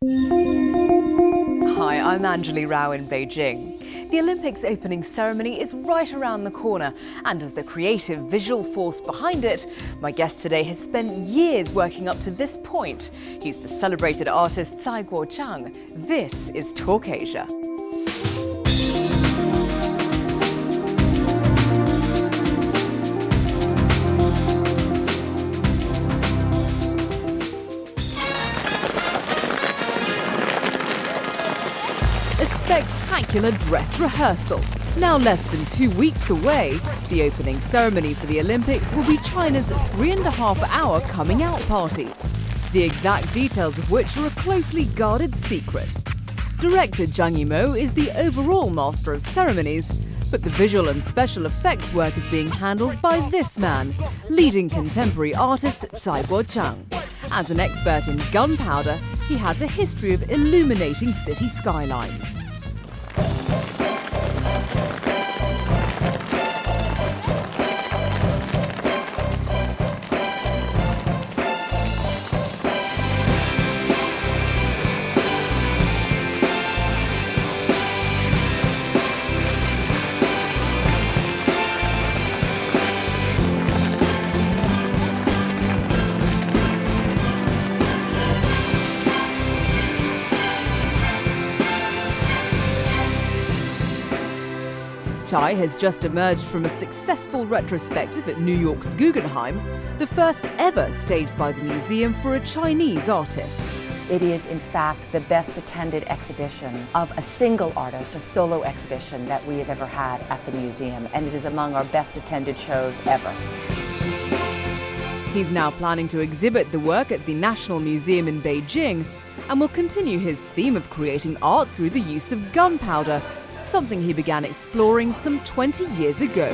Hi, I'm Anjali Rao in Beijing. The Olympics opening ceremony is right around the corner, and as the creative visual force behind it, my guest today has spent years working up to this point. He's the celebrated artist Cai Guo-Qiang. This is Talk Asia. A spectacular dress rehearsal. Now less than 2 weeks away, the opening ceremony for the Olympics will be China's 3.5-hour coming out party, the exact details of which are a closely guarded secret. Director Zhang Yimou is the overall master of ceremonies, but the visual and special effects work is being handled by this man, leading contemporary artist Cai Guo-Qiang. As an expert in gunpowder, he has a history of illuminating city skylines. Cai has just emerged from a successful retrospective at New York's Guggenheim, the first ever staged by the museum for a Chinese artist. It is, in fact, the best attended exhibition of a single artist, a solo exhibition that we have ever had at the museum, and it is among our best attended shows ever. He's now planning to exhibit the work at the National Museum in Beijing and will continue his theme of creating art through the use of gunpowder, something he began exploring some 20 years ago.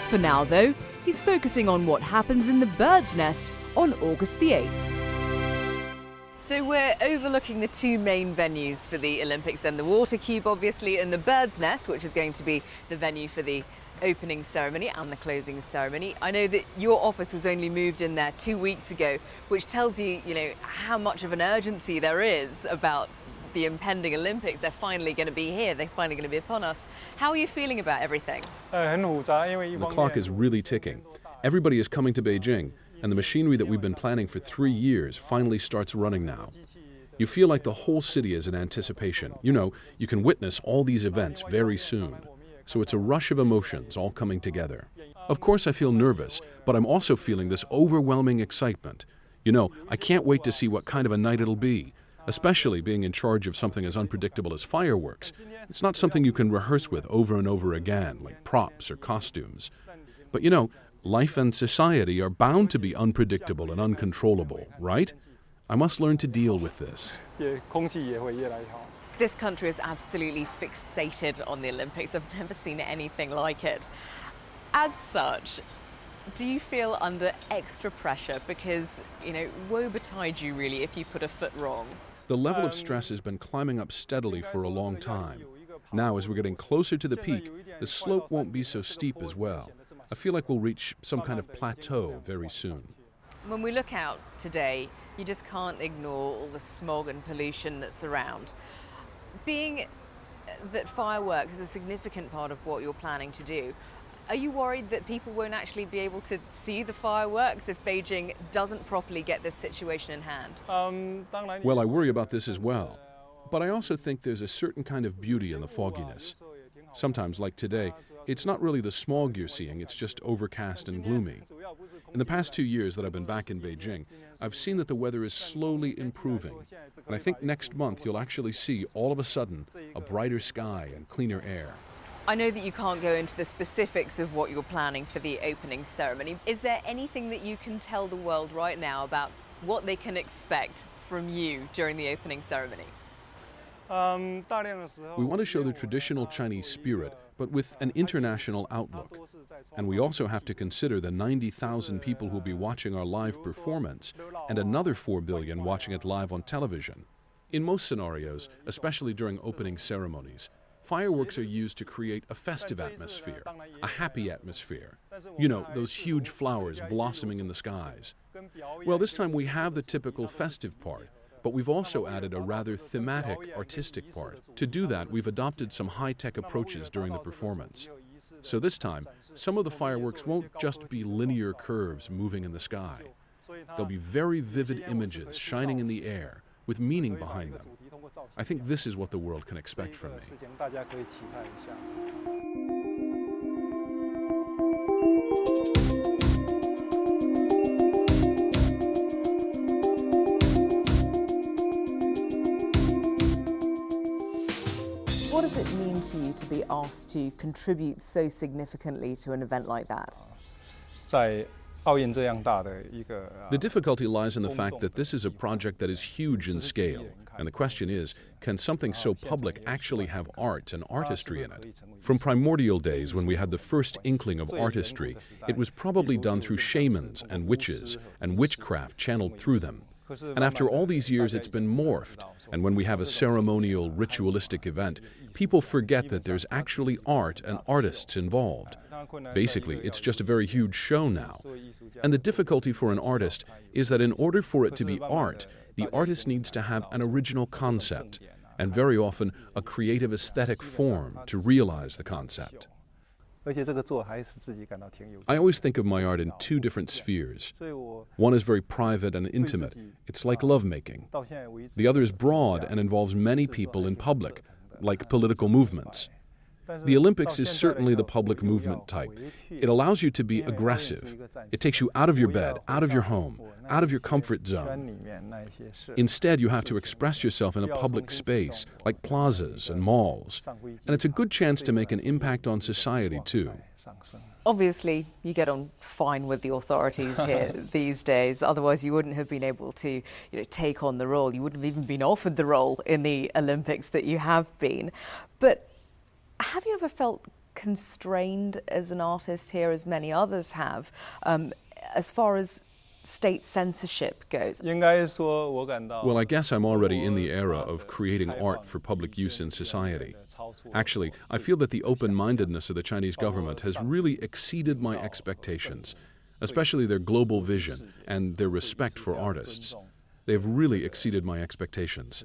For now, though, he's focusing on what happens in the bird's nest on August the 8th. So we're overlooking the two main venues for the Olympics, and the Water Cube, obviously, and the bird's nest, which is going to be the venue for the opening ceremony and the closing ceremony. I know that your office was only moved in there 2 weeks ago, which tells you, how much of an urgency there is about the impending Olympics. They're finally going to be here. They're finally going to be upon us. How are you feeling about everything? The clock is really ticking. Everybody is coming to Beijing, and the machinery that we've been planning for 3 years finally starts running now. You feel like the whole city is in anticipation. You can witness all these events very soon. So it's a rush of emotions all coming together. Of course I feel nervous, but I'm also feeling this overwhelming excitement. I can't wait to see what kind of a night it'll be, especially being in charge of something as unpredictable as fireworks. It's not something you can rehearse with over and over again, like props or costumes. But life and society are bound to be unpredictable and uncontrollable, right? I must learn to deal with this. This country is absolutely fixated on the Olympics. I've never seen anything like it. As such, do you feel under extra pressure? Because, woe betide you really if you put a foot wrong. The level of stress has been climbing up steadily for a long time. Now, as we're getting closer to the peak, the slope won't be so steep as well. I feel like we'll reach some kind of plateau very soon. When we look out today, you just can't ignore all the smog and pollution that's around. Being that fireworks is a significant part of what you're planning to do, are you worried that people won't actually be able to see the fireworks if Beijing doesn't properly get this situation in hand? Well, I worry about this as well. But I also think there's a certain kind of beauty in the fogginess. Sometimes, like today, it's not really the smog you're seeing, it's just overcast and gloomy. In the past 2 years that I've been back in Beijing, I've seen that the weather is slowly improving. And I think next month you'll actually see, all of a sudden, a brighter sky and cleaner air. I know that you can't go into the specifics of what you're planning for the opening ceremony. Is there anything that you can tell the world right now about what they can expect from you during the opening ceremony? We want to show the traditional Chinese spirit, but with an international outlook. And we also have to consider the 90,000 people who'll be watching our live performance, and another 4 billion watching it live on television. In most scenarios, especially during opening ceremonies, Fireworks are used to create a festive atmosphere, a happy atmosphere. You know, those huge flowers blossoming in the skies. Well, this time we have the typical festive part, but we've also added a rather thematic, artistic part. To do that, we've adopted some high-tech approaches during the performance. So this time, some of the fireworks won't just be linear curves moving in the sky. They'll be very vivid images shining in the air, with meaning behind them. I think this is what the world can expect from me. What does it mean to you to be asked to contribute so significantly to an event like that? The difficulty lies in the fact that this is a project that is huge in scale, and the question is, can something so public actually have art and artistry in it? From primordial days, when we had the first inkling of artistry, it was probably done through shamans and witches, and witchcraft channeled through them. And after all these years, it's been morphed, and when we have a ceremonial, ritualistic event, people forget that there's actually art and artists involved. Basically, it's just a very huge show now. And the difficulty for an artist is that in order for it to be art, the artist needs to have an original concept, and very often a creative aesthetic form to realize the concept. I always think of my art in two different spheres. One is very private and intimate. It's like lovemaking. The other is broad and involves many people in public, like political movements. The Olympics is certainly the public movement type. It allows you to be aggressive. It takes you out of your bed, out of your home, out of your comfort zone. Instead, you have to express yourself in a public space, like plazas and malls. And it's a good chance to make an impact on society, too. Obviously, you get on fine with the authorities here these days. Otherwise, you wouldn't have been able to take on the role. You wouldn't have even been offered the role in the Olympics that you have been. But have you ever felt constrained as an artist here, as many others have, as far as state censorship goes? Well, I guess I'm already in the era of creating art for public use in society. Actually, I feel that the open-mindedness of the Chinese government has really exceeded my expectations, especially their global vision and their respect for artists. They have really exceeded my expectations.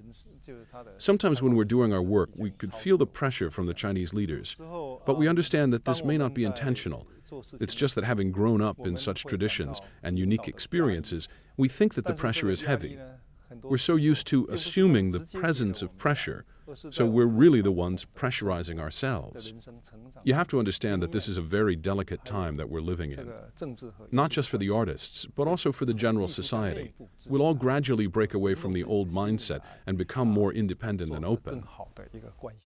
Sometimes when we're doing our work, we could feel the pressure from the Chinese leaders. But we understand that this may not be intentional. It's just that having grown up in such traditions and unique experiences, we think that the pressure is heavy. We're so used to assuming the presence of pressure, so we're really the ones pressurizing ourselves. You have to understand that this is a very delicate time that we're living in, not just for the artists, but also for the general society. We'll all gradually break away from the old mindset and become more independent and open.